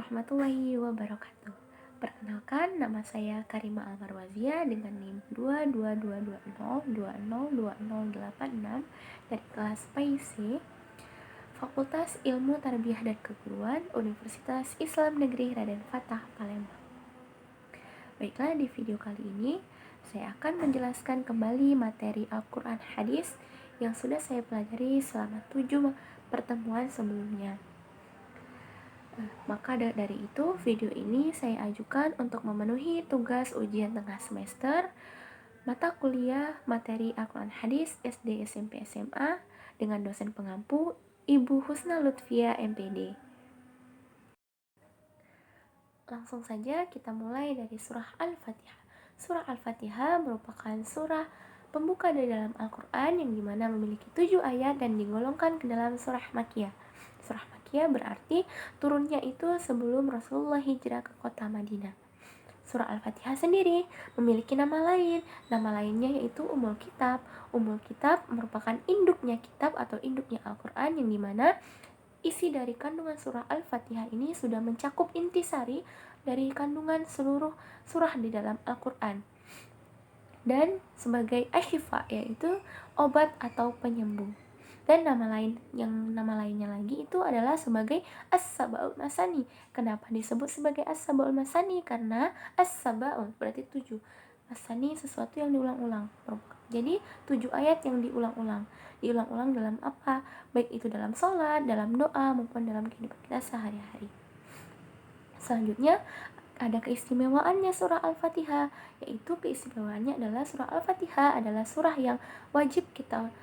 warahmatullahi wabarakatuh. Perkenalkan, nama saya Karima Almarwazia dengan NIM 22220202086 dari kelas PIC, Fakultas Ilmu Tarbiyah dan Keguruan, Universitas Islam Negeri Raden Fatah, Palembang. Baiklah, di video kali ini saya akan menjelaskan kembali materi Al-Quran Hadis yang sudah saya pelajari selama 7 pertemuan sebelumnya. Maka dari itu, video ini saya ajukan untuk memenuhi tugas ujian tengah semester mata kuliah materi Al-Quran Hadis SD, SMP, SMA dengan dosen pengampu Ibu Husna Lutfia, MPD. Langsung saja kita mulai dari surah Al-Fatihah. Surah Al-Fatihah merupakan surah pembuka dari dalam Al-Quran yang dimana memiliki 7 ayat dan digolongkan ke dalam surah Makkiyah. Surah Makkiyah berarti turunnya itu sebelum Rasulullah hijrah ke kota Madinah. Surah Al-Fatihah sendiri memiliki nama lain. Nama lainnya yaitu Ummul Kitab. Ummul Kitab merupakan induknya kitab atau induknya Al-Quran yang dimana isi dari kandungan surah Al-Fatihah ini sudah mencakup intisari dari kandungan seluruh surah di dalam Al-Quran. Dan sebagai asyifa, yaitu obat atau penyembuh. Dan nama lainnya lagi itu adalah sebagai As-Sab'ul Masani. Kenapa disebut sebagai As-Sab'ul Masani? Karena As-Sab'ul berarti 7. Masani sesuatu yang diulang-ulang. Jadi 7 ayat yang diulang-ulang. Diulang-ulang dalam apa? Baik itu dalam sholat, dalam doa, maupun dalam kehidupan kita sehari-hari. Selanjutnya ada keistimewaannya surah Al-Fatihah, yaitu keistimewaannya adalah surah Al-Fatihah adalah surah yang wajib kita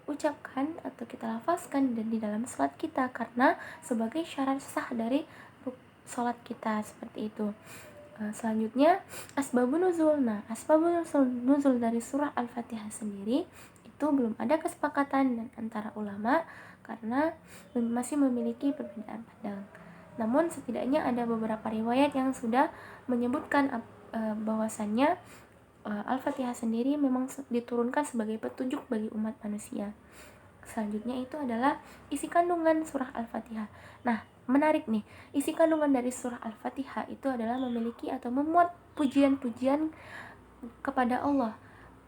ucapkan atau kita lafazkan dan di dalam sholat kita karena sebagai syarat sah dari sholat kita, seperti itu. Selanjutnya asbabun nuzul. Nah, asbabun nuzul dari surah Al-Fatihah sendiri itu belum ada kesepakatan antara ulama karena masih memiliki perbedaan pandang. Namun setidaknya ada beberapa riwayat yang sudah menyebutkan bahwasannya Al-Fatihah sendiri memang diturunkan sebagai petunjuk bagi umat manusia. Selanjutnya itu adalah isi kandungan surah Al-Fatihah. Nah, menarik nih, isi kandungan dari surah Al-Fatihah itu adalah memiliki atau memuat pujian-pujian kepada Allah.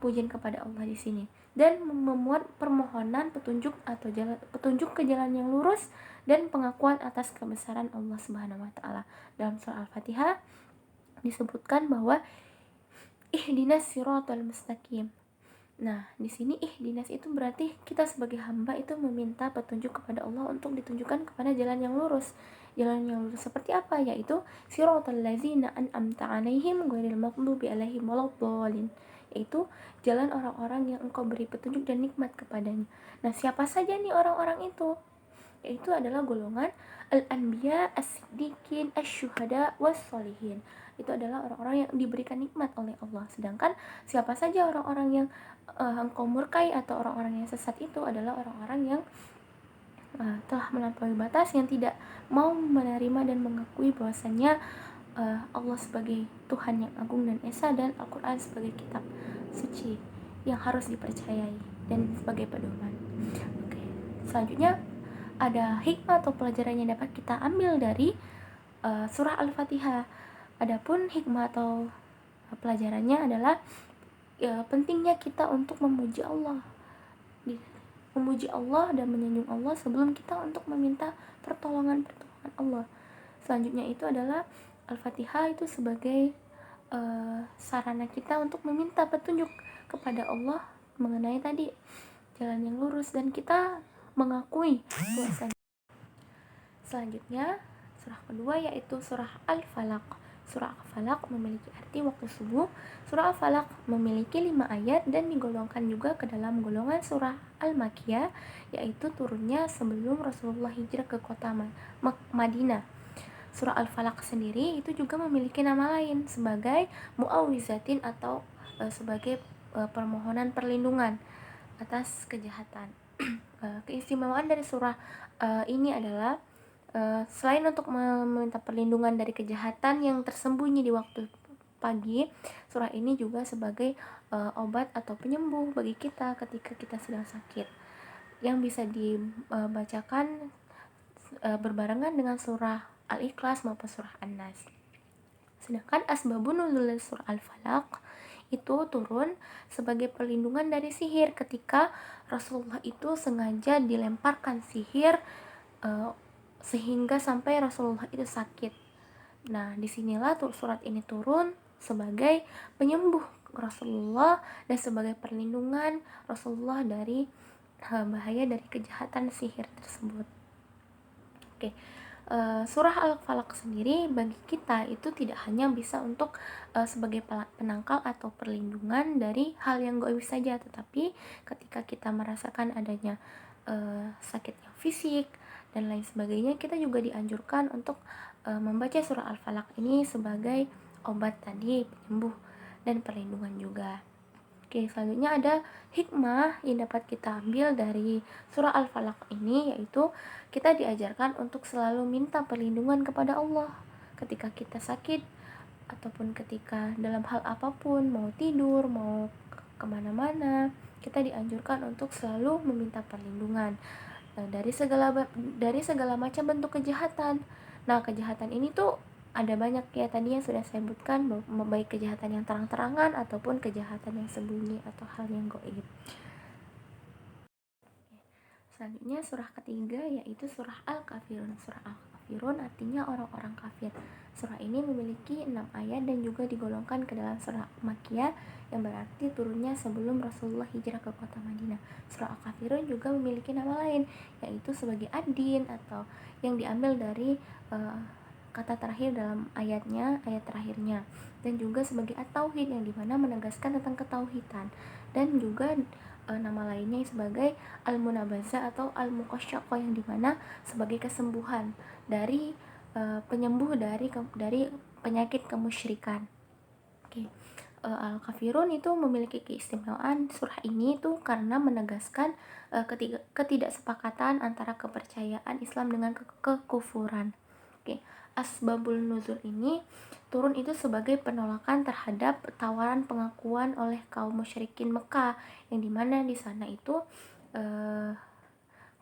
Pujian kepada Allah di sini dan memuat permohonan petunjuk atau petunjuk ke jalan yang lurus dan pengakuan atas kebesaran Allah Subhanahu wa taala. Dalam surah Al-Fatihah disebutkan bahwa ihdinas siratal mustaqim. Nah, di sini ihdinas itu berarti kita sebagai hamba itu meminta petunjuk kepada Allah untuk ditunjukkan kepada jalan yang lurus. Jalan yang lurus seperti apa? Yaitu siratal ladzina an'amta 'alaihim ghairil maghdubi 'alaihim waladdallin. Yaitu jalan orang-orang yang engkau beri petunjuk dan nikmat kepadanya. Nah, siapa saja nih orang-orang itu? Yaitu adalah golongan al-anbiya, as-siddiqin, asy-syuhada, was-sholihin. Itu adalah orang-orang yang diberikan nikmat oleh Allah. Sedangkan siapa saja orang-orang yang engkau murkai atau orang-orang yang sesat itu adalah orang-orang yang telah melampaui batas, yang tidak mau menerima dan mengakui bahwasannya Allah sebagai Tuhan yang agung dan esa dan Al-Quran sebagai kitab suci yang harus dipercayai dan sebagai pedoman. Oke. Selanjutnya ada hikmah atau pelajaran yang dapat kita ambil dari surah Al-Fatihah. Adapun hikmah atau pelajarannya adalah pentingnya kita untuk memuji Allah. Memuji Allah dan menyanjung Allah sebelum kita untuk meminta pertolongan Allah. Selanjutnya itu adalah Al-Fatihah itu sebagai sarana kita untuk meminta petunjuk kepada Allah mengenai tadi jalan yang lurus dan kita mengakui bahwasanya. Selanjutnya surah kedua yaitu surah Al-Falaq. Surah Al-Falaq memiliki arti waktu subuh. Surah Al-Falaq memiliki 5 ayat dan digolongkan juga ke dalam golongan surah Al-Makkiyah, yaitu turunnya sebelum Rasulullah hijrah ke kota Madinah. Surah Al-Falaq sendiri itu juga memiliki nama lain sebagai mu'awwizatin atau sebagai permohonan perlindungan atas kejahatan. Keistimewaan dari surah ini adalah selain untuk meminta perlindungan dari kejahatan yang tersembunyi di waktu pagi, surah ini juga sebagai obat atau penyembuh bagi kita ketika kita sedang sakit, yang bisa dibacakan berbarengan dengan surah Al-Ikhlas maupun surah An-Nas. Sedangkan asbabun nuzul surah Al-Falaq itu turun sebagai perlindungan dari sihir ketika Rasulullah itu sengaja dilemparkan sihir sehingga sampai Rasulullah itu sakit. Nah, disinilah surat ini turun sebagai penyembuh Rasulullah dan sebagai perlindungan Rasulullah dari bahaya dari kejahatan sihir tersebut. Oke. Surah Al-Falaq sendiri bagi kita itu tidak hanya bisa untuk sebagai penangkal atau perlindungan dari hal yang gaib saja, tetapi ketika kita merasakan adanya sakit yang fisik dan lain sebagainya, kita juga dianjurkan untuk membaca surah Al-Falaq ini sebagai obat tadi, penyembuh dan perlindungan juga. Oke, selanjutnya ada hikmah yang dapat kita ambil dari surah Al-Falaq ini, yaitu kita diajarkan untuk selalu minta perlindungan kepada Allah ketika kita sakit ataupun ketika dalam hal apapun, mau tidur, mau kemana-mana, kita dianjurkan untuk selalu meminta perlindungan dari segala macam bentuk kejahatan. Nah, kejahatan ini tuh ada banyak ya, tadi yang sudah saya sebutkan, baik kejahatan yang terang-terangan ataupun kejahatan yang sembunyi atau hal yang gaib. Selanjutnya surah ketiga yaitu surah Al-Kafirun. Surah Al-Kafirun artinya orang-orang kafir. Surah ini memiliki 6 ayat dan juga digolongkan ke dalam surah Makkiyah, yang berarti turunnya sebelum Rasulullah hijrah ke kota Madinah. Surah Al-Kafirun juga memiliki nama lain, yaitu sebagai ad-din, atau yang diambil dari kata terakhir dalam ayat terakhirnya, dan juga sebagai at-tauhid yang dimana menegaskan tentang ketauhidan, dan juga nama lainnya sebagai al-munabazah atau al-muqasyaqah yang dimana sebagai kesembuhan dari penyembuh dari penyakit kemusyrikan. Oke. Al-Kafirun itu memiliki keistimewaan surah ini itu karena menegaskan ketidaksepakatan antara kepercayaan Islam dengan kekufuran. Oke. Asbabul nuzul ini turun itu sebagai penolakan terhadap tawaran pengakuan oleh kaum musyrikin Mekah, yang dimana di sana itu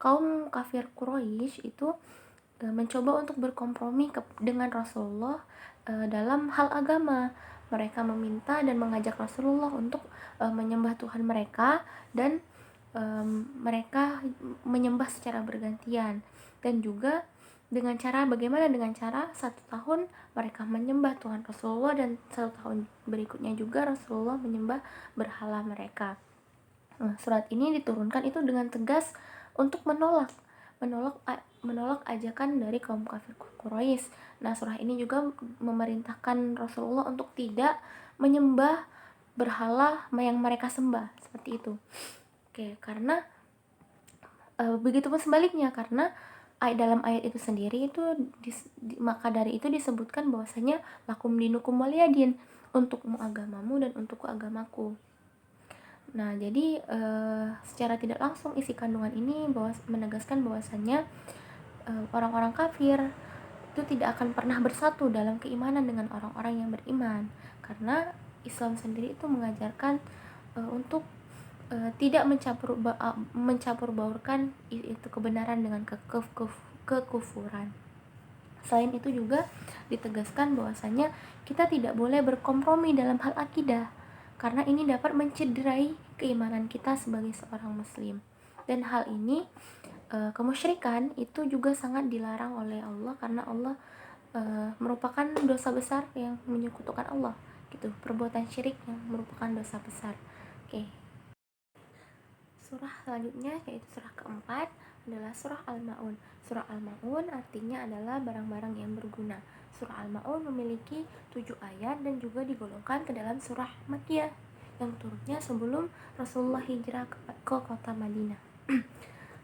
kaum kafir Quraisy itu mencoba untuk berkompromi dengan Rasulullah dalam hal agama. Mereka meminta dan mengajak Rasulullah untuk menyembah Tuhan mereka, dan mereka menyembah secara bergantian, dan juga bagaimana dengan cara 1 tahun mereka menyembah Tuhan Rasulullah dan 1 tahun berikutnya juga Rasulullah menyembah berhala mereka. Surat ini diturunkan itu dengan tegas untuk menolak ajakan dari kaum kafir Quraisy. Nah, surah ini juga memerintahkan Rasulullah untuk tidak menyembah berhala yang mereka sembah seperti itu. Oke, karena begitupun sebaliknya, karena dalam ayat itu sendiri itu maka dari itu disebutkan bahwasanya lakum dinukum waliyadin, untukmu agamamu dan untukku agamaku. Nah, jadi secara tidak langsung isi kandungan ini menegaskan bahwasanya orang-orang kafir itu tidak akan pernah bersatu dalam keimanan dengan orang-orang yang beriman, karena Islam sendiri itu mengajarkan untuk tidak mencampur baurkan itu kebenaran dengan kekufuran. Selain itu juga ditegaskan bahwasanya kita tidak boleh berkompromi dalam hal akidah, karena ini dapat mencederai keimanan kita sebagai seorang muslim. Dan hal ini kemusyrikan itu juga sangat dilarang oleh Allah, karena Allah merupakan dosa besar yang menyekutukan Allah gitu. Perbuatan syirik yang merupakan dosa besar. Oke. Surah selanjutnya yaitu surah keempat adalah surah Al-Ma'un. Surah Al-Ma'un artinya adalah barang-barang yang berguna. Surah Al-Ma'un memiliki 7 ayat dan juga digolongkan ke dalam surah Makkiyah yang turunnya sebelum Rasulullah hijrah ke kota Madinah.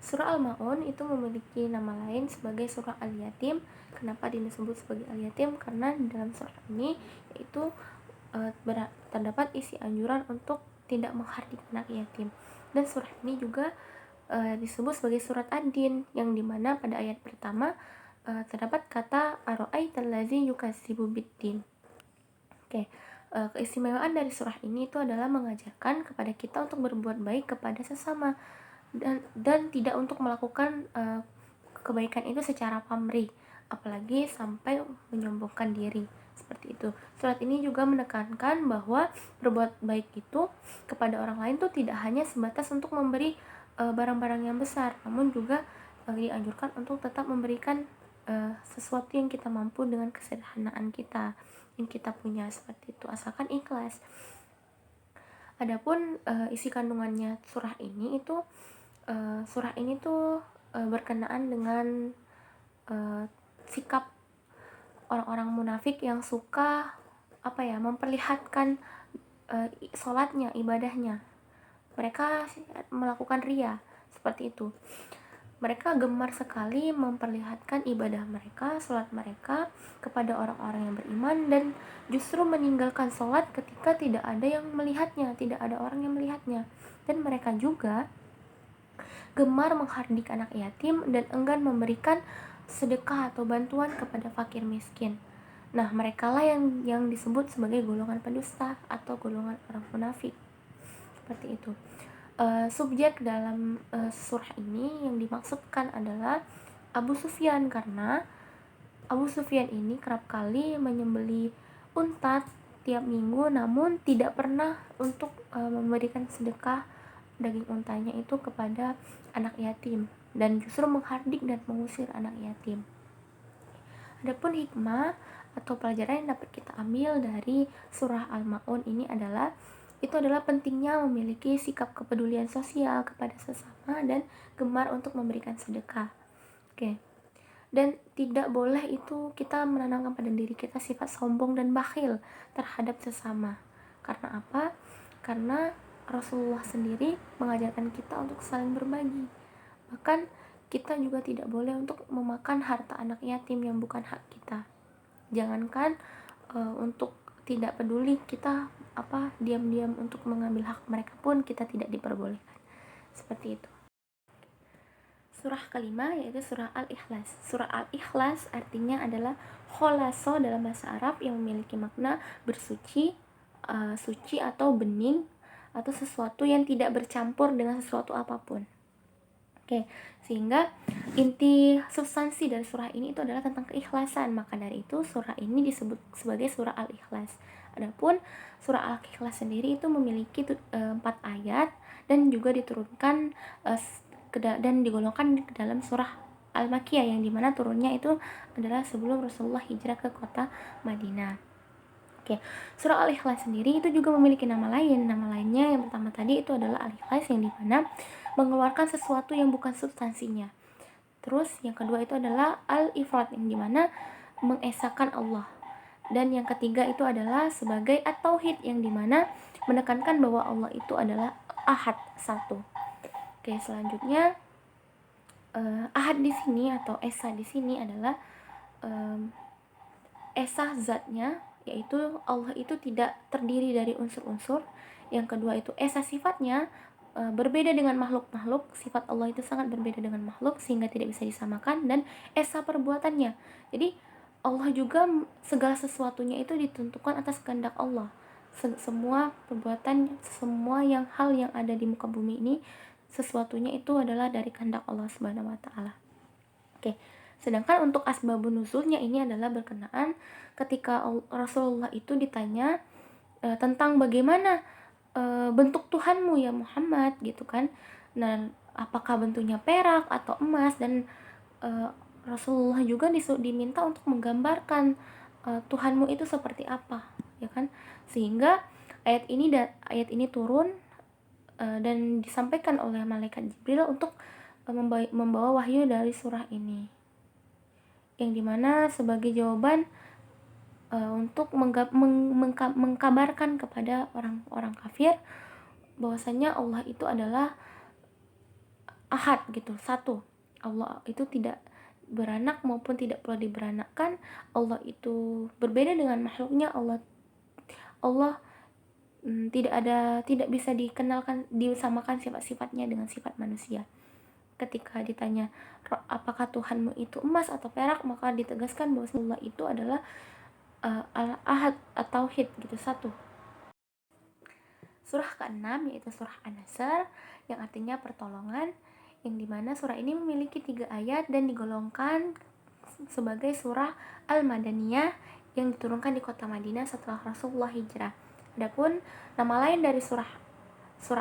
Surah Al-Ma'un itu memiliki nama lain sebagai surah Al-Yatim. Kenapa disebut sebagai Al-Yatim? Karena di dalam surah ini yaitu terdapat isi anjuran untuk tidak menghardik anak yatim. Dan surah ini juga disebut sebagai surat ad-din, yang dimana pada ayat pertama terdapat kata ara'aital ladzi yukadzibu biddin. Oke. Keistimewaan dari surah ini itu adalah mengajarkan kepada kita untuk berbuat baik kepada sesama, dan tidak untuk melakukan kebaikan itu secara pamrih apalagi sampai menyombongkan diri. Seperti itu. Surat ini juga menekankan bahwa berbuat baik itu kepada orang lain tuh tidak hanya sebatas untuk memberi barang-barang yang besar, namun juga dianjurkan untuk tetap memberikan sesuatu yang kita mampu dengan kesederhanaan kita yang kita punya, seperti itu, asalkan ikhlas. Adapun isi kandungannya surah ini tuh berkenaan dengan sikap orang-orang munafik yang suka memperlihatkan sholatnya, ibadahnya. Mereka melakukan ria, seperti itu. Mereka gemar sekali memperlihatkan ibadah mereka, sholat mereka kepada orang-orang yang beriman, dan justru meninggalkan sholat ketika tidak ada yang melihatnya, tidak ada orang yang melihatnya. Dan mereka juga gemar menghardik anak yatim dan enggan memberikan sedekah atau bantuan kepada fakir miskin. Nah, merekalah yang disebut sebagai golongan pendusta atau golongan orang munafik. Seperti itu. Subjek dalam surah ini yang dimaksudkan adalah Abu Sufyan, karena Abu Sufyan ini kerap kali menyembeli unta tiap minggu, namun tidak pernah untuk memberikan sedekah daging untanya itu kepada anak yatim, dan justru menghardik dan mengusir anak yatim. Adapun hikmah atau pelajaran yang dapat kita ambil dari surah Al-Maun ini adalah pentingnya memiliki sikap kepedulian sosial kepada sesama dan gemar untuk memberikan sedekah. Oke. Dan tidak boleh itu kita menanamkan pada diri kita sifat sombong dan bakhil terhadap sesama. Karena apa? Karena Rasulullah sendiri mengajarkan kita untuk saling berbagi. Bahkan kita juga tidak boleh untuk memakan harta anak yatim yang bukan hak kita. Jangankan untuk tidak peduli, kita diam-diam untuk mengambil hak mereka pun kita tidak diperbolehkan. Seperti itu. Surah kelima yaitu surah Al-Ikhlas. Surah Al-Ikhlas artinya adalah kholaso dalam bahasa Arab, yang memiliki makna bersuci, suci atau bening, atau sesuatu yang tidak bercampur dengan sesuatu apapun. Oke, sehingga inti substansi dari surah ini itu adalah tentang keikhlasan. Maka dari itu surah ini disebut sebagai surah Al-Ikhlas. Adapun surah Al-Ikhlas sendiri itu memiliki 4 ayat dan juga diturunkan dan digolongkan ke dalam surah Al-Makiyah, yang dimana turunnya itu adalah sebelum Rasulullah hijrah ke kota Madinah. Oke, surah Al-Ikhlas sendiri itu juga memiliki nama lain. Nama lainnya yang pertama tadi itu adalah Al-Ikhlas, yang dimana mengeluarkan sesuatu yang bukan substansinya. Terus yang kedua itu adalah Al-Ifrad, yang dimana mengesahkan Allah. Dan yang ketiga itu adalah sebagai At-Tauhid, yang dimana menekankan bahwa Allah itu adalah Ahad, satu. Oke, selanjutnya Ahad di sini atau Esa di sini adalah Esa zatnya, yaitu Allah itu tidak terdiri dari unsur-unsur. Yang kedua itu Esa sifatnya, berbeda dengan makhluk-makhluk. Sifat Allah itu sangat berbeda dengan makhluk sehingga tidak bisa disamakan. Dan Esa perbuatannya, jadi Allah juga segala sesuatunya itu ditentukan atas kehendak Allah. Semua perbuatan, semua hal yang ada di muka bumi ini, sesuatunya itu adalah dari kehendak Allah Subhanahu wa taala. Oke. Sedangkan untuk asbabun nuzulnya ini adalah berkenaan ketika Rasulullah itu ditanya tentang bagaimana bentuk Tuhanmu ya Muhammad, gitu kan. Nah, apakah bentuknya perak atau emas, dan Rasulullah juga diminta untuk menggambarkan Tuhanmu itu seperti apa, ya kan. Sehingga ayat ini turun dan disampaikan oleh malaikat Jibril untuk membawa wahyu dari surah ini, yang dimana sebagai jawaban untuk mengkabarkan kepada orang-orang kafir bahwasanya Allah itu adalah Ahad, gitu, satu. Allah itu tidak beranak maupun tidak pula diberanakkan. Allah itu berbeda dengan makhluknya. Allah tidak bisa disamakan sifat-sifatnya dengan sifat manusia. Ketika ditanya apakah Tuhanmu itu emas atau perak, maka ditegaskan bahwa Allah itu adalah Al-Ahad atau Tauhid, gitu, satu. Surah ke-6 yaitu surah An-Nasr, yang artinya pertolongan, yang dimana surah ini memiliki 3 ayat dan digolongkan sebagai surah Al-Madaniyah yang diturunkan di kota Madinah setelah Rasulullah hijrah. Adapun nama lain dari surah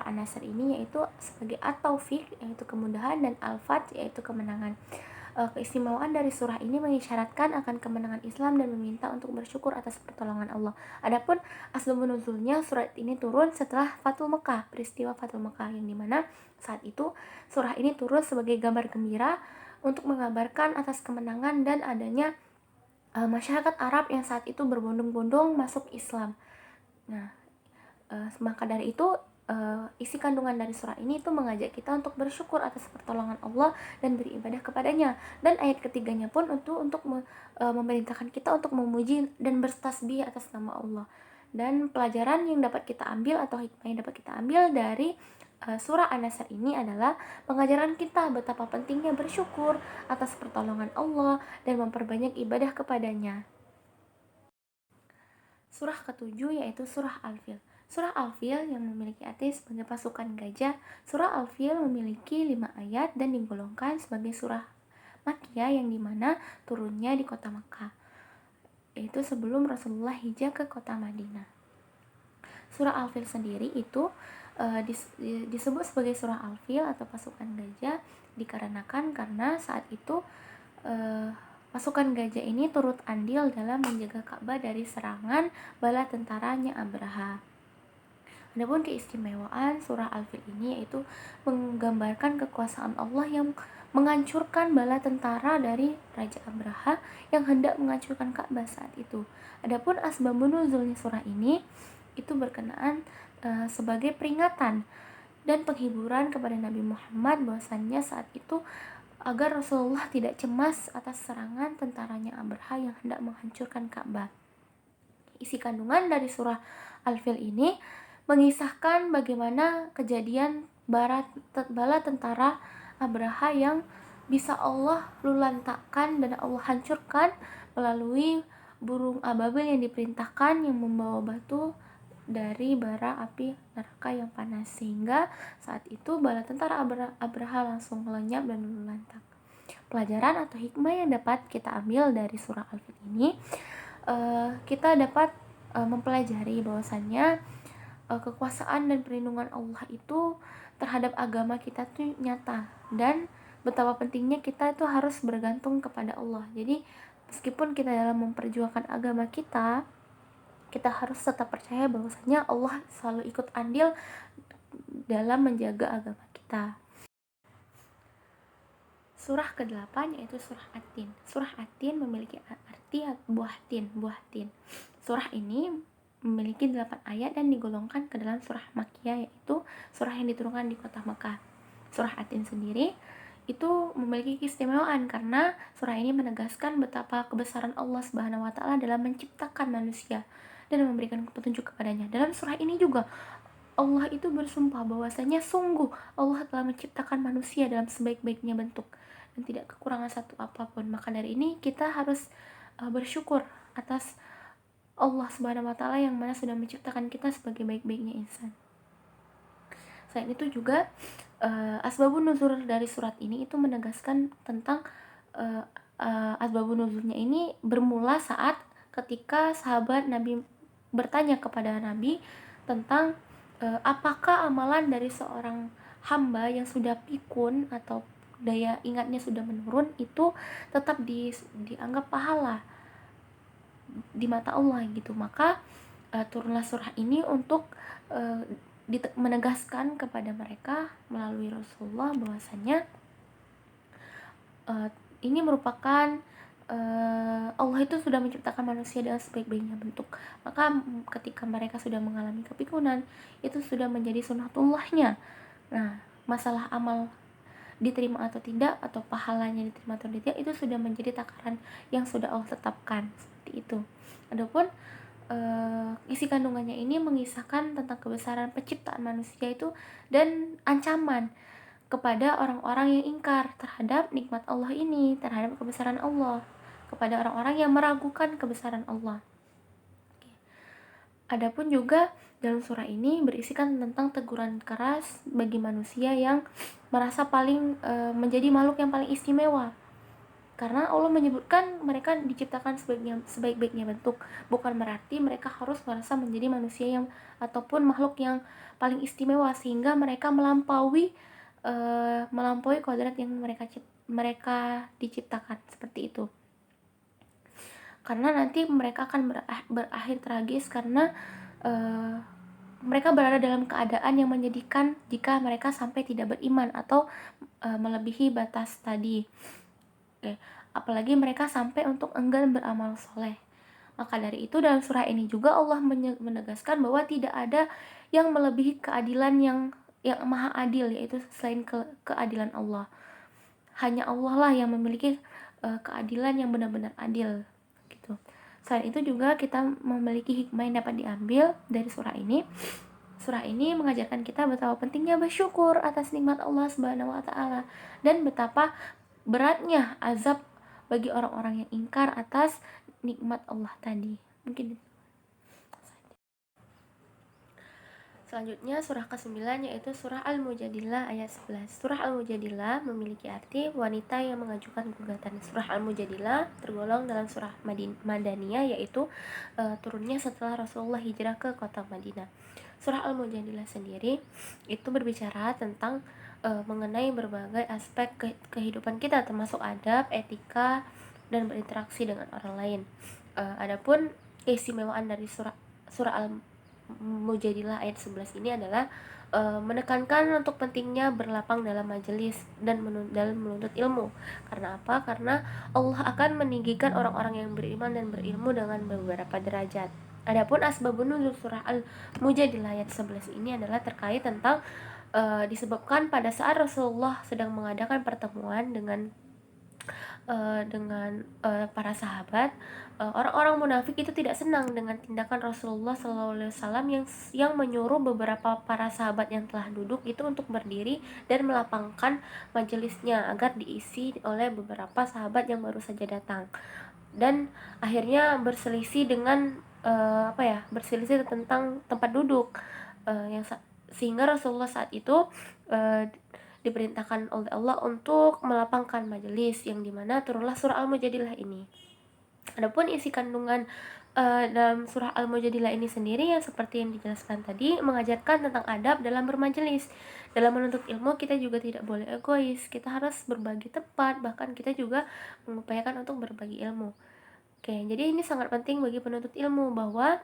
An-Nasr ini yaitu sebagai At-Taufiq, yaitu kemudahan, dan Al-Fath, yaitu kemenangan. Keistimewaan dari surah ini mengisyaratkan akan kemenangan Islam dan meminta untuk bersyukur atas pertolongan Allah. Adapun asbabun nuzulnya, surat ini turun setelah Fathul Mekah, peristiwa Fathul Mekah, yang dimana saat itu surah ini turun sebagai gambar gembira untuk mengabarkan atas kemenangan dan adanya masyarakat Arab yang saat itu berbondong-bondong masuk Islam. Nah, maka dari itu isi kandungan dari surah ini itu mengajak kita untuk bersyukur atas pertolongan Allah dan beribadah kepadanya. Dan ayat ketiganya pun untuk memerintahkan kita untuk memuji dan bertasbih atas nama Allah. Dan pelajaran yang dapat kita ambil atau hikmah yang dapat kita ambil dari surah An-Nasr ini adalah pengajaran kita betapa pentingnya bersyukur atas pertolongan Allah dan memperbanyak ibadah kepadanya. Surah ketujuh yaitu surah Al-Fil. Surah Al-Fil yang memiliki arti sebagai pasukan gajah. Surah Al-Fil memiliki 5 ayat dan digolongkan sebagai surah Makkiyah yang dimana turunnya di kota Makkah, yaitu sebelum Rasulullah hijrah ke kota Madinah. Surah Al-Fil sendiri itu disebut sebagai surah Al-Fil atau pasukan gajah dikarenakan karena saat itu pasukan gajah ini turut andil dalam menjaga Ka'bah dari serangan bala tentaranya Abraha. Adapun keistimewaan surah Al-Fil ini yaitu menggambarkan kekuasaan Allah yang menghancurkan bala tentara dari Raja Abraha yang hendak menghancurkan Ka'bah saat itu. Adapun asbabun nuzulnya surah ini itu berkenaan sebagai peringatan dan penghiburan kepada Nabi Muhammad bahwasannya saat itu agar Rasulullah tidak cemas atas serangan tentaranya Abraha yang hendak menghancurkan Ka'bah. Isi kandungan dari surah Al-Fil ini mengisahkan bagaimana kejadian bala tentara Abraha yang bisa Allah lulantakkan dan Allah hancurkan melalui burung ababil yang diperintahkan yang membawa batu dari bara api neraka yang panas, sehingga saat itu bala tentara Abraha langsung lenyap dan lulantak. Pelajaran atau hikmah yang dapat kita ambil dari surah Al-Fil ini, kita dapat mempelajari bahwasannya kekuasaan dan perlindungan Allah itu terhadap agama kita tuh nyata, dan betapa pentingnya kita itu harus bergantung kepada Allah. Jadi meskipun kita dalam memperjuangkan agama kita harus tetap percaya bahwasanya Allah selalu ikut andil dalam menjaga agama kita. Surah ke-8 yaitu surah At-Tin. Surah At-Tin memiliki arti buah tin. Surah ini memiliki 8 ayat dan digolongkan ke dalam surah Makkiyah, yaitu surah yang diturunkan di kota Mekah. Surah At-Tin sendiri itu memiliki keistimewaan karena surah ini menegaskan betapa kebesaran Allah Subhanahu wa taala dalam menciptakan manusia dan memberikan petunjuk kepadanya. Dalam surah ini juga Allah itu bersumpah bahwasanya sungguh Allah telah menciptakan manusia dalam sebaik-baiknya bentuk dan tidak kekurangan satu apapun. Maka dari ini kita harus bersyukur atas Allah Subhanahu wa taala yang mana sudah menciptakan kita sebagai baik-baiknya insan. Selain itu juga asbabun nuzul dari surat ini itu menegaskan tentang asbabun nuzulnya ini bermula saat ketika sahabat Nabi bertanya kepada Nabi tentang apakah amalan dari seorang hamba yang sudah pikun atau daya ingatnya sudah menurun itu tetap dianggap pahala di mata Allah gitu. Maka turunlah surah ini untuk menegaskan kepada mereka melalui Rasulullah bahwasanya ini merupakan Allah itu sudah menciptakan manusia dengan sebaik-baiknya bentuk. Maka ketika mereka sudah mengalami kepikunan, itu sudah menjadi sunnatullahnya. Nah, masalah amal diterima atau tidak, atau pahalanya diterima atau tidak, itu sudah menjadi takaran yang sudah Allah tetapkan, seperti itu. Adapun isi kandungannya ini mengisahkan tentang kebesaran penciptaan manusia itu dan ancaman kepada orang-orang yang ingkar terhadap nikmat Allah ini, terhadap kebesaran Allah, kepada orang-orang yang meragukan kebesaran Allah. Adapun juga dalam surah ini berisikan tentang teguran keras bagi manusia yang merasa paling menjadi makhluk yang paling istimewa, karena Allah menyebutkan mereka diciptakan sebaik-baiknya bentuk, bukan berarti mereka harus merasa menjadi manusia yang ataupun makhluk yang paling istimewa sehingga mereka melampaui kodrat yang mereka diciptakan seperti itu. Karena nanti mereka akan berakhir tragis karena mereka berada dalam keadaan yang menyedihkan jika mereka sampai tidak beriman atau melebihi batas tadi. Oke, apalagi mereka sampai untuk enggan beramal soleh. Maka dari itu dalam surah ini juga Allah menegaskan bahwa tidak ada yang melebihi keadilan yang maha adil, yaitu selain keadilan Allah. Hanya Allah lah yang memiliki keadilan yang benar-benar adil gitu. Selain itu juga kita memiliki hikmah yang dapat diambil dari surah ini. Surah ini mengajarkan kita betapa pentingnya bersyukur atas nikmat Allah Subhanahu wa taala dan betapa beratnya azab bagi orang-orang yang ingkar atas nikmat Allah tadi. Mungkin selanjutnya surah ke-9 yaitu surah Al-Mujadilah ayat 11. Surah Al-Mujadilah memiliki arti wanita yang mengajukan gugatan. Surah Al-Mujadilah tergolong dalam surah Madaniyah, yaitu turunnya setelah Rasulullah hijrah ke kota Madinah. Surah Al-Mujadilah sendiri itu berbicara tentang mengenai berbagai aspek kehidupan kita, termasuk adab, etika, dan berinteraksi dengan orang lain. Adapun keistimewaan dari surah Al-Mujadilah ayat 11 ini adalah menekankan untuk pentingnya berlapang dalam majelis dan dalam menuntut ilmu. Karena apa? Karena Allah akan meninggikan orang-orang yang beriman dan berilmu dengan beberapa derajat. Adapun asbabun nuzul surah Al-Mujadilah ayat 11 ini adalah terkait tentang disebabkan pada saat Rasulullah sedang mengadakan pertemuan dengan para sahabat, orang-orang munafik itu tidak senang dengan tindakan Rasulullah SAW yang menyuruh beberapa para sahabat yang telah duduk itu untuk berdiri dan melapangkan majelisnya agar diisi oleh beberapa sahabat yang baru saja datang, dan akhirnya berselisih berselisih tentang tempat duduk sehingga Rasulullah saat itu diperintahkan oleh Allah untuk melapangkan majelis, yang dimana turunlah surah Al-Mujadilah ini. Adapun isi kandungan dalam surah Al-Mujadilah ini sendiri yang seperti yang dijelaskan tadi mengajarkan tentang adab dalam bermajelis. Dalam menuntut ilmu kita juga tidak boleh egois, kita harus berbagi tepat, bahkan kita juga mengupayakan untuk berbagi ilmu. Oke, jadi ini sangat penting bagi penuntut ilmu bahwa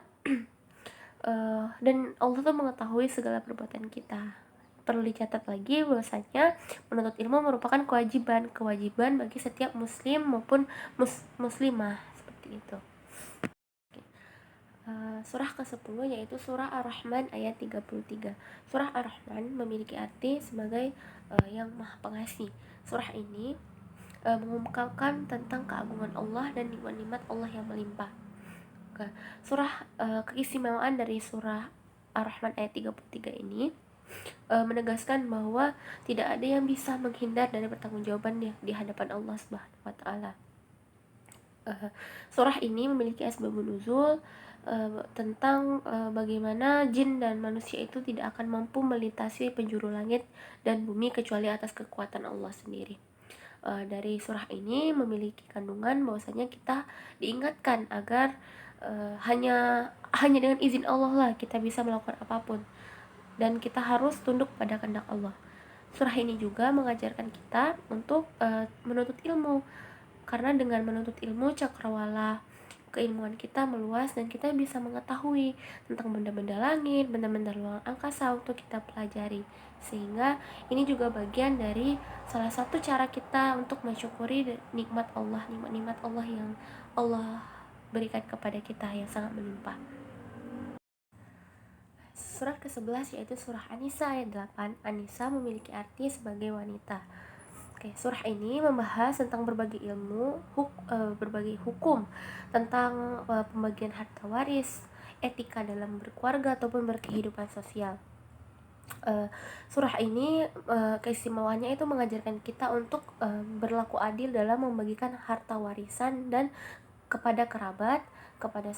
dan Allah tuh mengetahui segala perbuatan kita. Perlu dicatat lagi bahwasanya menuntut ilmu merupakan kewajiban bagi setiap muslim maupun muslimah, seperti itu. Surah ke-10 yaitu surah Ar-Rahman ayat 33. Surah Ar-Rahman memiliki arti sebagai yang maha pengasih. Surah ini mengungkapkan tentang keagungan Allah dan nikmat-nikmat Allah yang melimpah. Surah keistimewaan dari surah Ar-Rahman ayat 33 ini menegaskan bahwa tidak ada yang bisa menghindar dari pertanggungjawaban di hadapan Allah Subhanahu wa taala. Surah ini memiliki asbabun nuzul tentang bagaimana jin dan manusia itu tidak akan mampu melintasi penjuru langit dan bumi kecuali atas kekuatan Allah sendiri. Dari surah ini memiliki kandungan bahwasanya kita diingatkan agar hanya dengan izin Allah lah kita bisa melakukan apapun, dan kita harus tunduk pada kehendak Allah. Surah ini juga mengajarkan kita untuk menuntut ilmu, karena dengan menuntut ilmu cakrawala keilmuan kita meluas dan kita bisa mengetahui tentang benda-benda langit, benda-benda luar angkasa untuk kita pelajari. Sehingga ini juga bagian dari salah satu cara kita untuk mensyukuri nikmat Allah yang Allah berikan kepada kita yang sangat melimpah. Surah ke-11 yaitu surah An-Nisa ayat 8. An-Nisa memiliki arti sebagai wanita. Surah ini membahas tentang berbagai ilmu, berbagai hukum tentang pembagian harta waris, etika dalam berkeluarga ataupun berkehidupan sosial. Surah ini keistimewaannya itu mengajarkan kita untuk berlaku adil dalam membagikan harta warisan dan kepada kerabat, kepada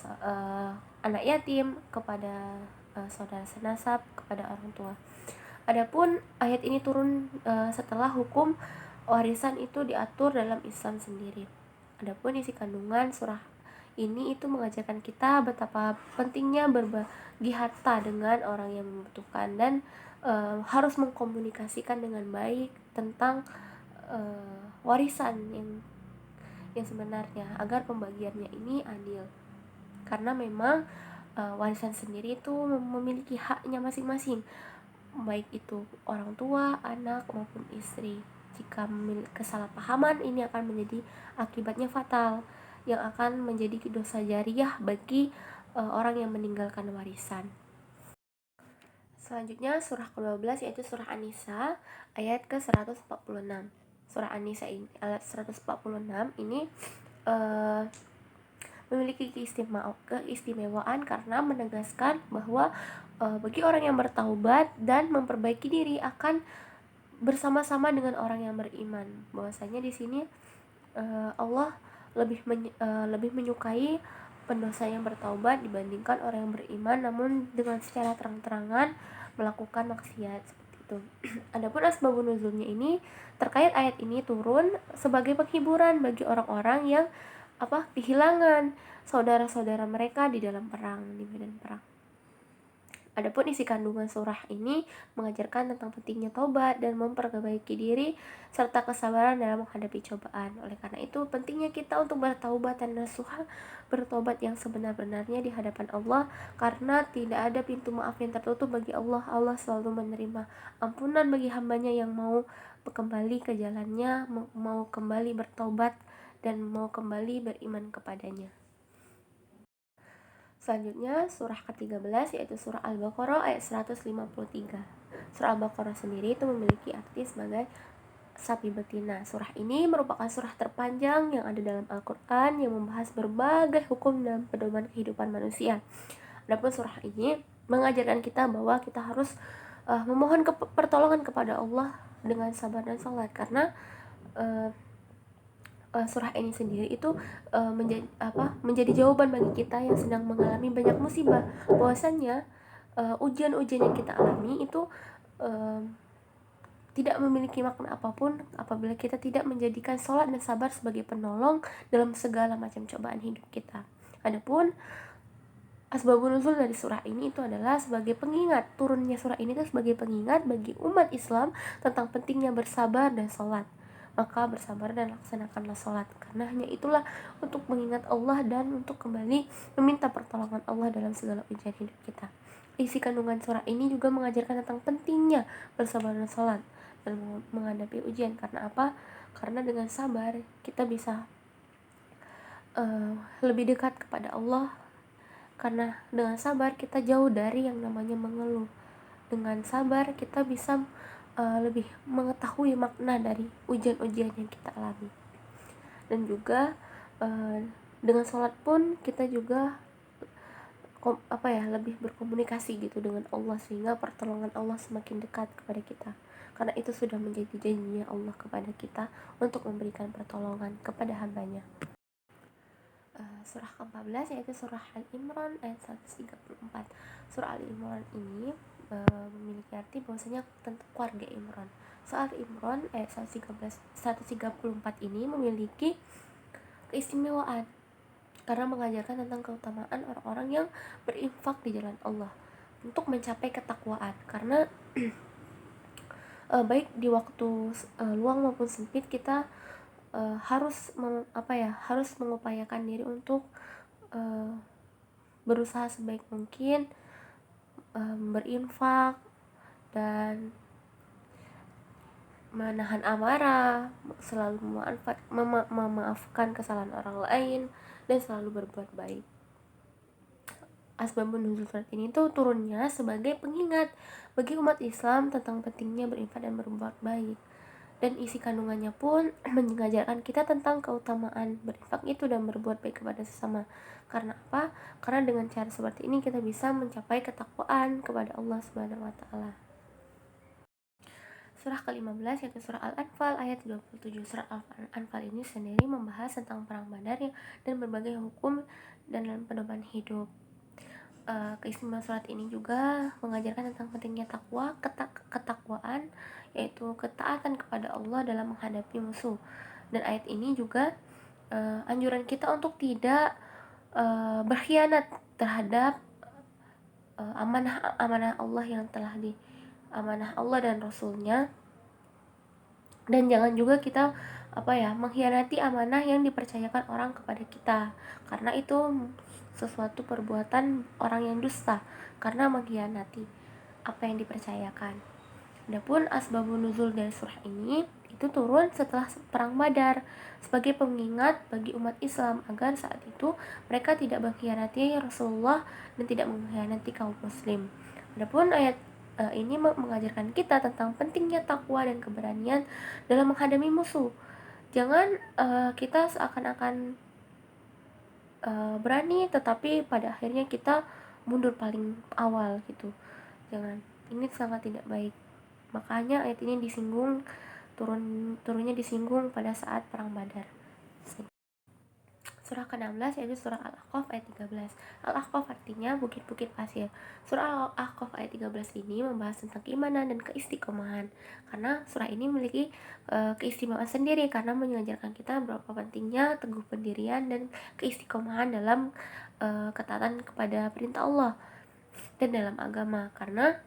anak yatim, kepada saudara senasab, kepada orang tua. Adapun ayat ini turun setelah hukum warisan itu diatur dalam Islam sendiri. Adapun isi kandungan surah ini itu mengajarkan kita betapa pentingnya berbagi harta dengan orang yang membutuhkan dan harus mengkomunikasikan dengan baik tentang warisan yang sebenarnya agar pembagiannya ini adil. Karena memang warisan sendiri itu memiliki haknya masing-masing, baik itu orang tua, anak maupun istri. Jika kesalahpahaman ini akan menjadi akibatnya fatal yang akan menjadi dosa jariah bagi orang yang meninggalkan warisan. Selanjutnya surah ke-12 yaitu surah An-Nisa ayat ke-146. Surah An-Nisa ini ayat 146 ini memiliki keistimewaan karena menegaskan bahwa bagi orang yang bertaubat dan memperbaiki diri akan bersama-sama dengan orang yang beriman. Bahwasanya di sini Allah lebih menyukai pendosa yang bertaubat dibandingkan orang yang beriman namun dengan secara terang-terangan melakukan maksiat seperti itu. Adapun asbabun nuzulnya ini terkait ayat ini turun sebagai penghiburan bagi orang-orang yang kehilangan saudara-saudara mereka di dalam perang, di medan perang. Adapun isi kandungan surah ini mengajarkan tentang pentingnya taubat dan memperbaiki diri serta kesabaran dalam menghadapi cobaan. Oleh karena itu pentingnya kita untuk bertaubat dan nasuha, bertobat yang sebenar-benarnya di hadapan Allah, karena tidak ada pintu maaf yang tertutup bagi Allah. Allah selalu menerima ampunan bagi hambanya yang mau kembali ke jalannya, mau kembali bertaubat dan mau kembali beriman kepadanya. Selanjutnya surah ke-13 yaitu surah Al-Baqarah ayat 153. Surah Al-Baqarah sendiri itu memiliki arti sebagai sapi betina. Surah ini merupakan surah terpanjang yang ada dalam Al-Quran yang membahas berbagai hukum dan pedoman kehidupan manusia. Adapun surah ini mengajarkan kita bahwa kita harus memohon pertolongan kepada Allah dengan sabar dan salat, karena surah ini sendiri itu menjadi jawaban bagi kita yang sedang mengalami banyak musibah, bahwasannya ujian-ujian yang kita alami itu tidak memiliki makna apapun apabila kita tidak menjadikan sholat dan sabar sebagai penolong dalam segala macam cobaan hidup kita. Adapun asbabun nuzul dari surah ini itu adalah sebagai pengingat, turunnya surah ini itu sebagai pengingat bagi umat Islam tentang pentingnya bersabar dan sholat. Maka bersabar dan laksanakanlah sholat, karena hanya itulah untuk mengingat Allah dan untuk kembali meminta pertolongan Allah dalam segala ujian hidup kita. Isi kandungan surah ini juga mengajarkan tentang pentingnya bersabar dan sholat dan menghadapi ujian. Karena apa? Karena dengan sabar kita bisa lebih dekat kepada Allah, karena dengan sabar kita jauh dari yang namanya mengeluh. Dengan sabar kita bisa lebih mengetahui makna dari ujian-ujian yang kita alami. Dan juga dengan sholat pun kita juga lebih berkomunikasi gitu dengan Allah, sehingga pertolongan Allah semakin dekat kepada kita, karena itu sudah menjadi janjinya Allah kepada kita untuk memberikan pertolongan kepada hambanya. Surah ke-14 yaitu surah Al-Imran ayat 134. Surah Al-Imran ini memiliki arti bahwasanya tentang keluarga Imran. Surah Al-Imran ayat 134 ini memiliki keistimewaan karena mengajarkan tentang keutamaan orang-orang yang berinfak di jalan Allah untuk mencapai ketakwaan. Karena baik di waktu luang maupun sempit kita harus mengupayakan diri untuk berusaha sebaik mungkin berinfak dan menahan amarah, selalu memaafkan kesalahan orang lain dan selalu berbuat baik. Asbabun nuzul surat ini tuh turunnya sebagai pengingat bagi umat Islam tentang pentingnya berinfak dan berbuat baik. Dan isi kandungannya pun mengajarkan kita tentang keutamaan berinfak itu dan berbuat baik kepada sesama. Karena apa? Karena dengan cara seperti ini kita bisa mencapai ketakwaan kepada Allah Subhanahu wa taala. Surah ke-15 yaitu surah Al-Anfal ayat 27. Surah Al-Anfal ini sendiri membahas tentang perang Badar dan berbagai hukum dan pedoman hidup. Keistimewaan surat ini juga mengajarkan tentang pentingnya takwa, ketakwaan, yaitu ketaatan kepada Allah dalam menghadapi musuh. Dan ayat ini juga anjuran kita untuk tidak berkhianat terhadap amanah Allah yang telah amanah Allah dan Rasulnya, dan jangan juga kita mengkhianati amanah yang dipercayakan orang kepada kita, karena itu sesuatu perbuatan orang yang dusta karena mengkhianati apa yang dipercayakan. Adapun asbabun nuzul dari surah ini itu turun setelah perang Badar sebagai pengingat bagi umat Islam agar saat itu mereka tidak mengkhianati Rasulullah dan tidak mengkhianati kaum muslim. Adapun ayat ini mengajarkan kita tentang pentingnya takwa dan keberanian dalam menghadapi musuh. Jangan kita seakan-akan berani tetapi pada akhirnya kita mundur paling awal gitu. Jangan, ini sangat tidak baik. Makanya ayat ini turunnya disinggung pada saat perang Badar. Surah ke-16 yaitu surah Al-Ahqaf ayat 13. Al-Ahqaf artinya bukit-bukit pasir. Surah Al-Ahqaf ayat 13 ini membahas tentang keimanan dan keistiqomahan. Karena surah ini memiliki keistimewaan sendiri karena mengajarkan kita berapa pentingnya teguh pendirian dan keistiqomahan dalam ketaatan kepada perintah Allah dan dalam agama. Karena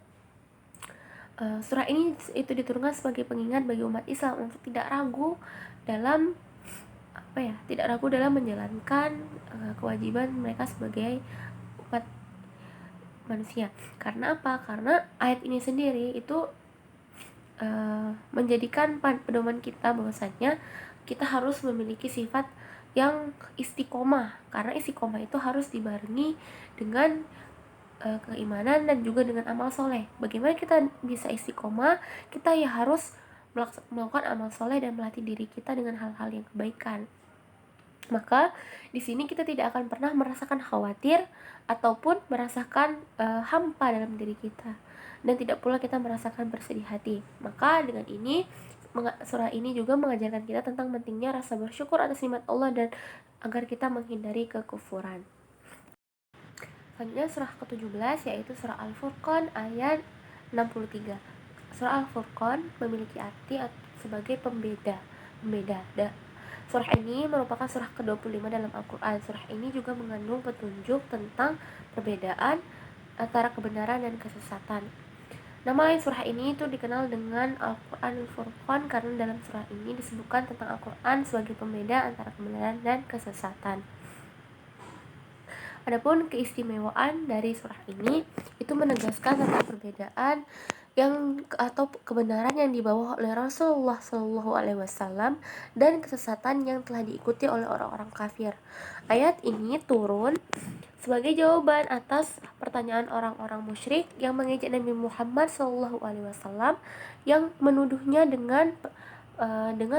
surah ini itu diturunkan sebagai pengingat bagi umat Islam untuk tidak ragu dalam menjalankan kewajiban mereka sebagai umat manusia. Karena apa? Karena ayat ini sendiri itu menjadikan pedoman kita bahwasanya kita harus memiliki sifat yang istiqomah, karena istiqomah itu harus dibarengi dengan keimanan dan juga dengan amal soleh. Bagaimana kita bisa istiqomah? Kita ya harus melakukan amal soleh dan melatih diri kita dengan hal-hal yang kebaikan. Maka di sini kita tidak akan pernah merasakan khawatir ataupun merasakan hampa dalam diri kita, dan tidak pula kita merasakan bersedih hati. Maka dengan ini surah ini juga mengajarkan kita tentang pentingnya rasa bersyukur atas nikmat Allah dan agar kita menghindari kekufuran. Selanjutnya surah ke-17 yaitu surah Al-Furqan ayat 63. Surah Al-Furqan memiliki arti sebagai pembeda. Surah ini merupakan surah ke-25 dalam Al-Quran. Surah ini juga mengandung petunjuk tentang perbedaan antara kebenaran dan kesesatan. Nama lain surah ini itu dikenal dengan Al-Quran Al-Furqan karena dalam surah ini disebutkan tentang Al-Quran sebagai pembeda antara kebenaran dan kesesatan. Adapun keistimewaan dari surah ini itu menegaskan tentang perbedaan atau kebenaran yang dibawa oleh Rasulullah SAW dan kesesatan yang telah diikuti oleh orang-orang kafir. Ayat ini turun sebagai jawaban atas pertanyaan orang-orang musyrik yang mengejek Nabi Muhammad SAW yang menuduhnya dengan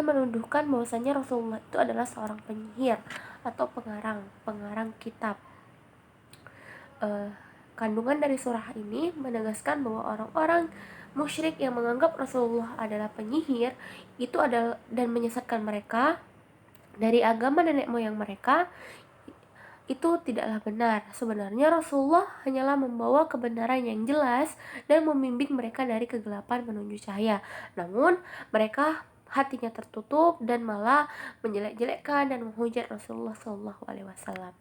menuduhkan bahwasanya Rasulullah itu adalah seorang penyihir atau pengarang kitab. Kandungan dari surah ini menegaskan bahwa orang-orang musyrik yang menganggap Rasulullah adalah penyihir itu adalah dan menyesatkan mereka dari agama nenek moyang mereka, itu tidaklah benar. Sebenarnya Rasulullah hanyalah membawa kebenaran yang jelas dan membimbing mereka dari kegelapan menuju cahaya. Namun mereka hatinya tertutup dan malah menjelek-jelekkan dan menghujat Rasulullah SAW.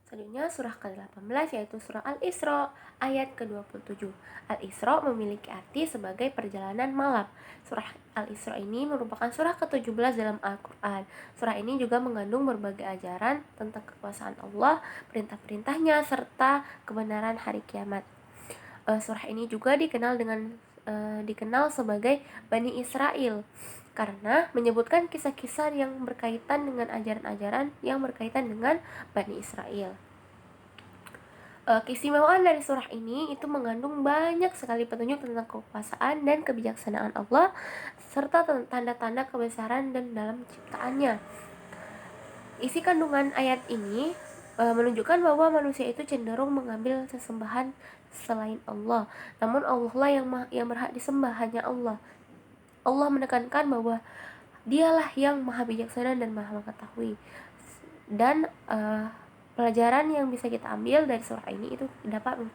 Selanjutnya surah ke-18 yaitu surah Al-Isra ayat ke-27. Al-Isra memiliki arti sebagai perjalanan malam. Surah Al-Isra ini merupakan surah ke-17 dalam Al-Quran. Surah ini juga mengandung berbagai ajaran tentang kekuasaan Allah, perintah-perintahnya, serta kebenaran hari kiamat. Surah ini juga dikenal sebagai Bani Israel karena menyebutkan kisah-kisah yang berkaitan dengan ajaran-ajaran yang berkaitan dengan Bani Israel. Keistimewaan dari surah ini itu mengandung banyak sekali petunjuk tentang kekuasaan dan kebijaksanaan Allah serta tanda-tanda kebesaran dan dalam ciptaannya. Isi kandungan ayat ini menunjukkan bahwa manusia itu cenderung mengambil sesembahan selain Allah. Namun Allah lah yang berhak disembah, hanya Allah. Allah menekankan bahwa Dialah yang maha bijaksana dan maha mengetahui. Dan pelajaran yang bisa kita ambil dari surah ini itu dapat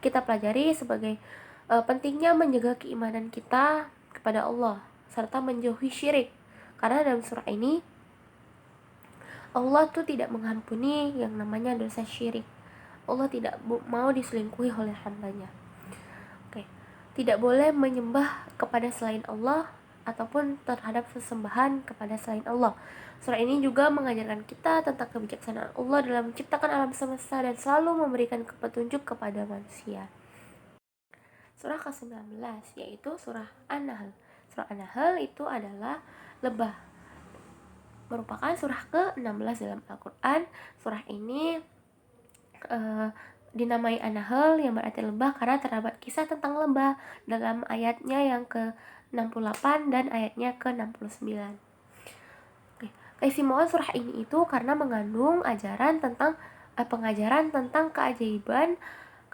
kita pelajari sebagai pentingnya menjaga keimanan kita kepada Allah serta menjauhi syirik. Karena dalam surah ini Allah tuh tidak mengampuni yang namanya dosa syirik. Allah tidak mau diselingkuhi oleh hambanya. Oke. Tidak boleh menyembah kepada selain Allah ataupun terhadap sesembahan kepada selain Allah. Surah ini juga mengajarkan kita tentang kebijaksanaan Allah dalam menciptakan alam semesta dan selalu memberikan petunjuk kepada manusia. Surah ke-19 yaitu surah An-Nahl. Surah An-Nahl itu adalah lebah, merupakan surah ke-16 dalam Al-Quran. Surah ini dinamai An-Nahl yang berarti lebah karena terdapat kisah tentang lebah dalam ayatnya yang ke-68 dan ayatnya ke-69. Keistimewaan surah ini itu karena mengandung pengajaran tentang keajaiban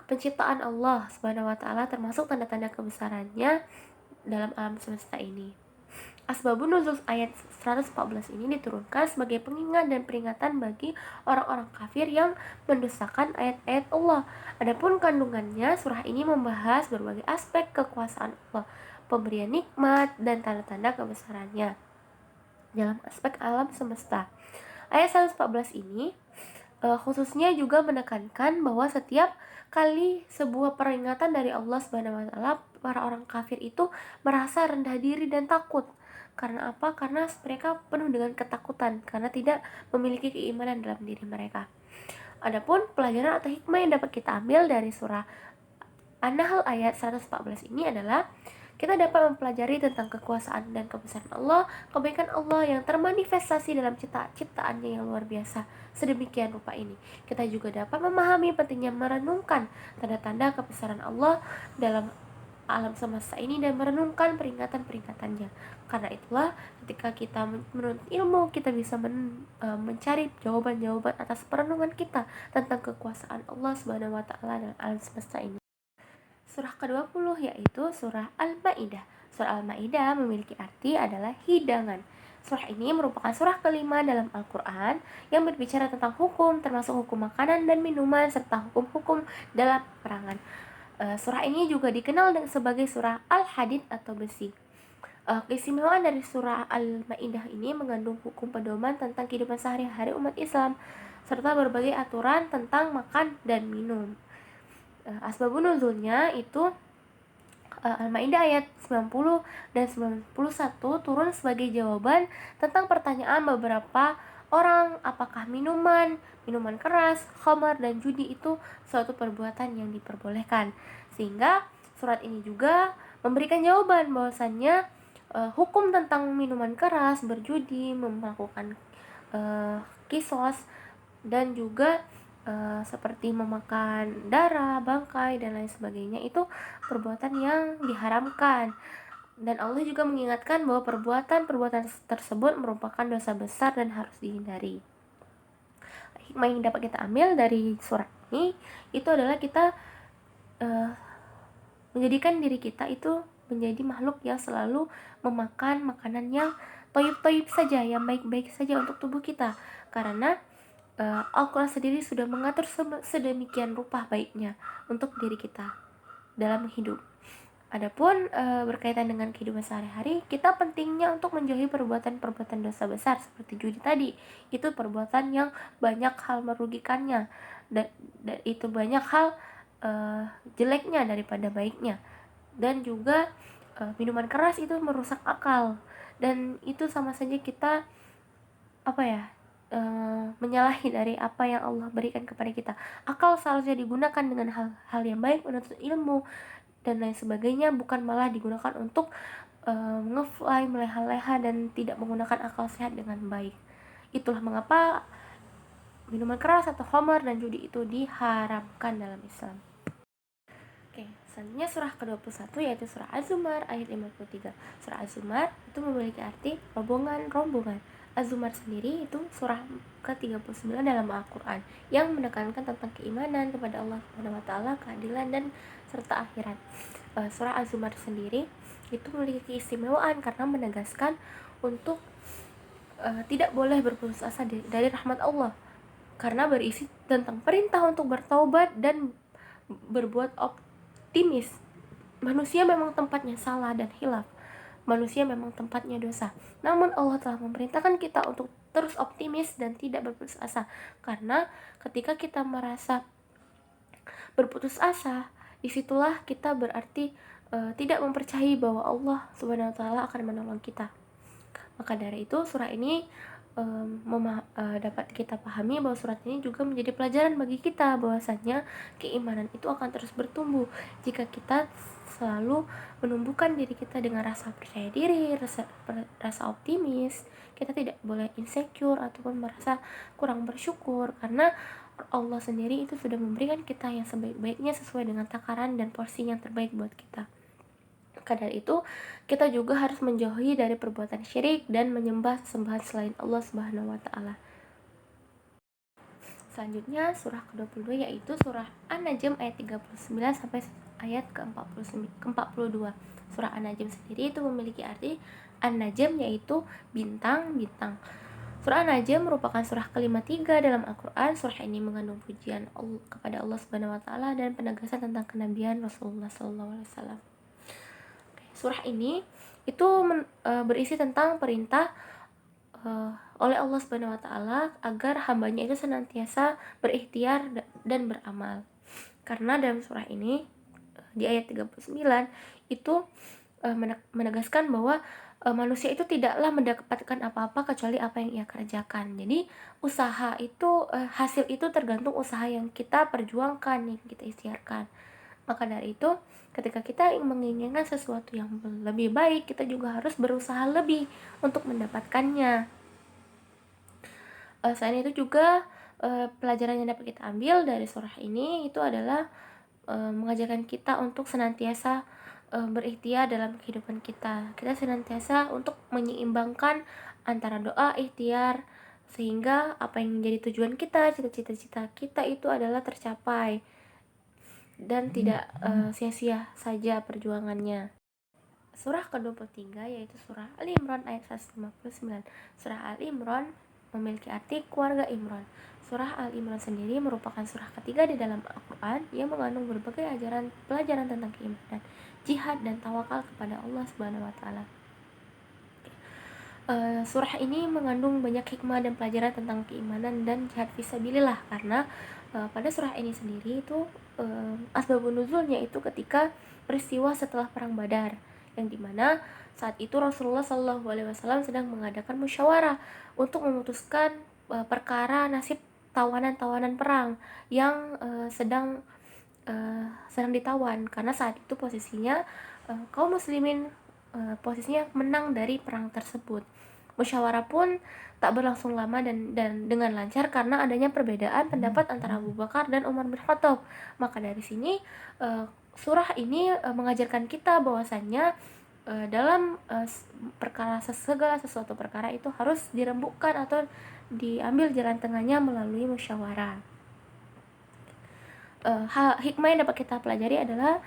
penciptaan Allah Subhanahu wa taala, termasuk tanda-tanda kebesarannya dalam alam semesta ini. Asbabun nuzul ayat 114 ini diturunkan sebagai pengingat dan peringatan bagi orang-orang kafir yang mendustakan ayat-ayat Allah. Adapun kandungannya, surah ini membahas berbagai aspek kekuasaan Allah, pemberian nikmat dan tanda-tanda kebesarannya dalam aspek alam semesta. Ayat 114 ini khususnya juga menekankan bahwa setiap kali sebuah peringatan dari Allah Subhanahu wa taala, para orang kafir itu merasa rendah diri dan takut. Karena apa? Karena mereka penuh dengan ketakutan karena tidak memiliki keimanan dalam diri mereka. Adapun pelajaran atau hikmah yang dapat kita ambil dari surah An-Nahl ayat 114 ini adalah kita dapat mempelajari tentang kekuasaan dan kebesaran Allah, kebaikan Allah yang termanifestasi dalam ciptaannya yang luar biasa sedemikian rupa ini. Kita juga dapat memahami pentingnya merenungkan tanda-tanda kebesaran Allah dalam alam semesta ini dan merenungkan peringatan-peringatannya. Karena itulah ketika kita menuntut ilmu, kita bisa mencari jawaban-jawaban atas perenungan kita tentang kekuasaan Allah Subhanahu wa taala dalam alam semesta ini. Surah ke-20 yaitu surah Al-Maidah. Surah Al-Maidah memiliki arti adalah hidangan. Surah ini merupakan surah kelima dalam Al-Quran yang berbicara tentang hukum, termasuk hukum makanan dan minuman, serta hukum-hukum dalam peperangan. Surah ini juga dikenal sebagai surah Al-Hadid atau besi. Keistimewaan dari surah Al-Maidah ini mengandung hukum pedoman tentang kehidupan sehari-hari umat Islam, serta berbagai aturan tentang makan dan minum. Asbabun nuzulnya itu Al-Maidah ayat 90 dan 91 turun sebagai jawaban tentang pertanyaan beberapa orang apakah minuman keras, khamar dan judi itu suatu perbuatan yang diperbolehkan. Sehingga surat ini juga memberikan jawaban bahwasannya hukum tentang minuman keras, berjudi, melakukan kisos dan juga seperti memakan darah, bangkai dan lain sebagainya itu perbuatan yang diharamkan. Dan Allah juga mengingatkan bahwa perbuatan tersebut merupakan dosa besar dan harus dihindari. Hikmah yang dapat kita ambil dari surat ini itu adalah kita menjadikan diri kita itu menjadi makhluk yang selalu memakan makanan yang toyib-toyib saja, yang baik-baik saja untuk tubuh kita. Karena Al-Quran sendiri sudah mengatur sedemikian rupa baiknya untuk diri kita dalam hidup. Adapun berkaitan dengan kehidupan sehari-hari, kita pentingnya untuk menjauhi perbuatan-perbuatan dosa besar seperti judi tadi. Itu perbuatan yang banyak hal merugikannya dan itu banyak hal jeleknya daripada baiknya. Dan juga minuman keras itu merusak akal, dan itu sama saja kita menyalahi dari apa yang Allah berikan kepada kita. Akal seharusnya digunakan dengan hal-hal yang baik, menuntut ilmu dan lain sebagainya, bukan malah digunakan untuk ngefly, meleha-leha dan tidak menggunakan akal sehat dengan baik. Itulah mengapa minuman keras atau khamar dan judi itu diharamkan dalam Islam. Selanjutnya surah ke-21 yaitu surah Az-Zumar ayat 53. Surah Az-Zumar itu memiliki arti rombongan. Az-Zumar sendiri itu surah ke-39 dalam Al-Quran yang menekankan tentang keimanan kepada Allah Subhanahu wa taala, keadilan dan serta akhirat. Surah Az-Zumar sendiri itu memiliki keistimewaan karena menegaskan untuk tidak boleh berputus asa dari rahmat Allah. karena berisi tentang perintah untuk bertaubat dan berbuat optimis. Manusia memang tempatnya salah dan hilaf. Manusia memang tempatnya dosa. Namun Allah telah memerintahkan kita untuk terus optimis dan tidak berputus asa. Karena ketika kita merasa berputus asa, disitulah kita berarti tidak mempercayai bahwa Allah Subhanahu wa taala akan menolong kita. Maka dari itu surah ini dapat kita pahami bahwa surat ini juga menjadi pelajaran bagi kita bahwasanya keimanan itu akan terus bertumbuh jika kita selalu menumbuhkan diri kita dengan rasa percaya diri, rasa optimis. Kita tidak boleh insecure ataupun merasa kurang bersyukur, karena Allah sendiri itu sudah memberikan kita yang sebaik-baiknya sesuai dengan takaran dan porsi yang terbaik buat kita. Maka dari itu, kita juga harus menjauhi dari perbuatan syirik dan menyembah sesembahan selain Allah Subhanahu wa taala. Selanjutnya surah ke-22 yaitu surah An-Najm ayat 39 sampai ayat ke-42. Surah An-Najm sendiri itu memiliki arti An-Najm yaitu bintang-bintang. Surah An-Najm merupakan surah ke-53 dalam Al-Quran. Surah ini mengandung pujian kepada Allah Subhanahu wa taala dan penegasan tentang kenabian Rasulullah SAW. Surah ini itu berisi tentang perintah oleh Allah Subhanahu wa taala agar hambanya itu senantiasa berikhtiar dan beramal. Karena dalam surah ini di ayat 39 itu menegaskan bahwa manusia itu tidaklah mendapatkan apa-apa kecuali apa yang ia kerjakan. Jadi usaha itu hasil itu tergantung usaha yang kita perjuangkan, yang kita ikhtiarkan. Maka dari itu, ketika kita menginginkan sesuatu yang lebih baik, kita juga harus berusaha lebih untuk mendapatkannya. Selain itu juga pelajaran yang dapat kita ambil dari surah ini itu adalah mengajarkan kita untuk senantiasa berikhtiar dalam kehidupan kita. Kita senantiasa untuk menyeimbangkan antara doa, ikhtiar, sehingga apa yang menjadi tujuan kita, cita-cita kita itu adalah tercapai dan tidak sia-sia saja perjuangannya. Surah ke-23 yaitu surah Ali Imran ayat 159. Surah Ali Imran memiliki arti keluarga Imran. Surah Al Imran sendiri merupakan surah ketiga di dalam Al-Quran yang mengandung berbagai pelajaran tentang keimanan, jihad, dan tawakal kepada Allah Subhanahu wa taala. Surah ini mengandung banyak hikmah dan pelajaran tentang keimanan dan jihad fisabilillah, karena pada surah ini sendiri itu asbabun nuzulnya itu ketika peristiwa setelah perang Badar, yang dimana saat itu Rasulullah SAW sedang mengadakan musyawarah untuk memutuskan perkara nasib tawanan-tawanan perang yang sedang ditawan, karena saat itu posisinya kaum muslimin posisinya menang dari perang tersebut. Musyawarah pun tak berlangsung lama dan dengan lancar karena adanya perbedaan pendapat antara Abu Bakar dan Umar bin Khattab. Maka dari sini surah ini mengajarkan kita bahwasannya dalam segala sesuatu perkara itu harus dirembukkan atau diambil jalan tengahnya melalui musyawarah. Hikmah yang dapat kita pelajari adalah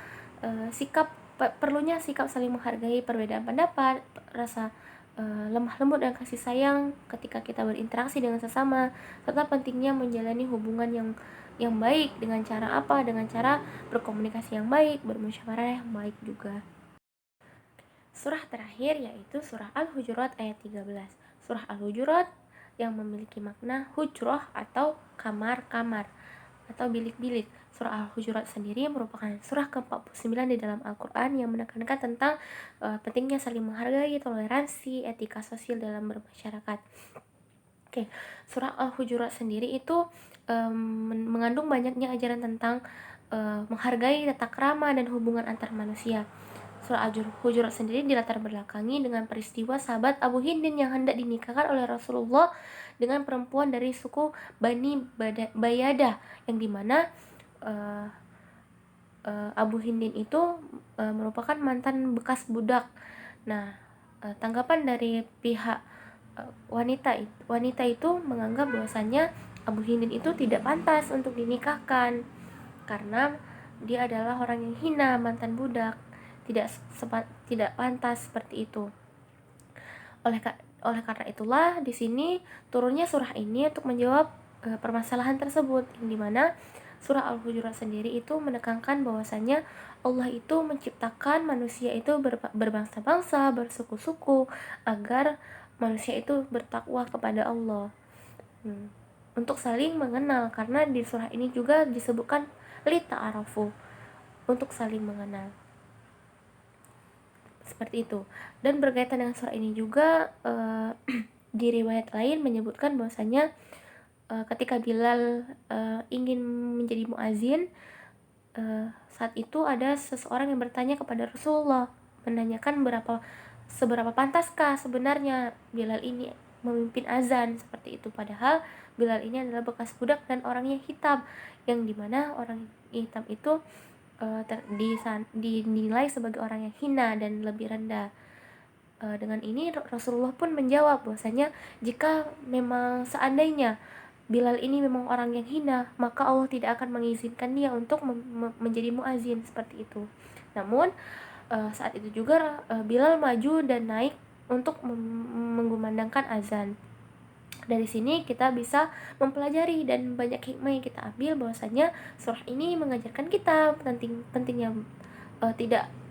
perlunya sikap saling menghargai perbedaan pendapat, rasa lemah lembut dan kasih sayang ketika kita berinteraksi dengan sesama, serta pentingnya menjalani hubungan yang baik dengan cara apa? Dengan cara berkomunikasi yang baik, bermusyawarah yang baik juga. Surah terakhir yaitu surah Al-Hujurat ayat 13. Surah Al-Hujurat yang memiliki makna hujrah atau kamar-kamar atau bilik-bilik. Surah Al-Hujurat sendiri merupakan surah ke-49 di dalam Al-Quran yang menekankan tentang pentingnya saling menghargai, toleransi, etika sosial dalam bermasyarakat. Surah Al-Hujurat sendiri itu mengandung banyaknya ajaran tentang menghargai tata krama dan hubungan antar manusia. Surah Al-Hujurat sendiri dilatar belakangi dengan peristiwa sahabat Abu Hindin yang hendak dinikahkan oleh Rasulullah dengan perempuan dari suku Bani Bayadah, yang dimana Abu Hindin itu merupakan mantan bekas budak. Nah, tanggapan dari pihak wanita itu menganggap bahwasannya Abu Hindin itu tidak pantas untuk dinikahkan karena dia adalah orang yang hina, mantan budak, tidak pantas seperti itu. Oleh karena itulah di sini turunnya surah ini untuk menjawab permasalahan tersebut, yang dimana surah Al-Hujurat sendiri itu menekankan bahwasanya Allah itu menciptakan manusia itu berbangsa-bangsa, bersuku-suku, agar manusia itu bertakwa kepada Allah, untuk saling mengenal, karena di surah ini juga disebutkan lita'arafu, untuk saling mengenal, seperti itu. Dan berkaitan dengan surah ini juga di riwayat lain menyebutkan bahwasanya ketika Bilal ingin menjadi muazin, saat itu ada seseorang yang bertanya kepada Rasulullah, menanyakan seberapa pantaskah sebenarnya Bilal ini memimpin azan seperti itu, padahal Bilal ini adalah bekas budak dan orangnya hitam, yang dimana orang hitam itu dinilai sebagai orang yang hina dan lebih rendah. Dengan ini Rasulullah pun menjawab bahwasanya jika memang seandainya Bilal ini memang orang yang hina, maka Allah tidak akan mengizinkan dia untuk menjadi muazin, seperti itu. Namun saat itu juga Bilal maju dan naik untuk mengumandangkan azan. Dari sini kita bisa mempelajari dan banyak hikmah yang kita ambil, bahwasanya surah ini mengajarkan kita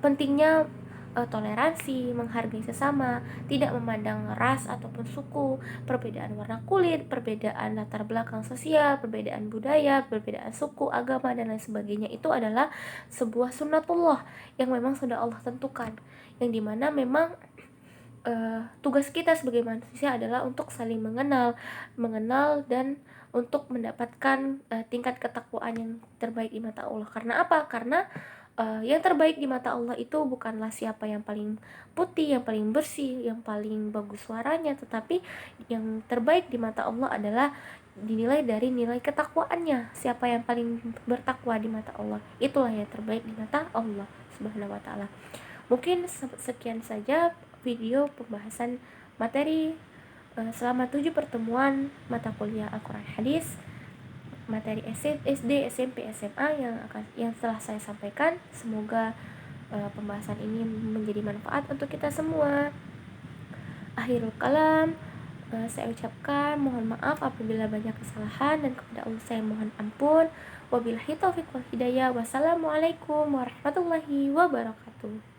pentingnya toleransi, menghargai sesama, tidak memandang ras ataupun suku, perbedaan warna kulit, perbedaan latar belakang sosial, perbedaan budaya, perbedaan suku, agama, dan lain sebagainya. Itu adalah sebuah sunnatullah yang memang sudah Allah tentukan, yang dimana memang tugas kita sebagai manusia adalah untuk saling mengenal dan untuk mendapatkan tingkat ketakwaan yang terbaik di mata Allah. Karena apa? Karena yang terbaik di mata Allah itu bukanlah siapa yang paling putih, yang paling bersih, yang paling bagus suaranya, tetapi yang terbaik di mata Allah adalah dinilai dari nilai ketakwaannya. Siapa yang paling bertakwa di mata Allah, itulah yang terbaik di mata Allah Subhanahu wa taala. Mungkin sekian saja video pembahasan materi selama 7 pertemuan mata kuliah Al-Quran Hadis, materi SD, SMP, SMA yang telah saya sampaikan. Semoga pembahasan ini menjadi manfaat untuk kita semua. Akhirul kalam, saya ucapkan mohon maaf apabila banyak kesalahan, dan kepada Allah saya mohon ampun. Wabillahi taufiq wal hidayah. Wassalamualaikum warahmatullahi wabarakatuh.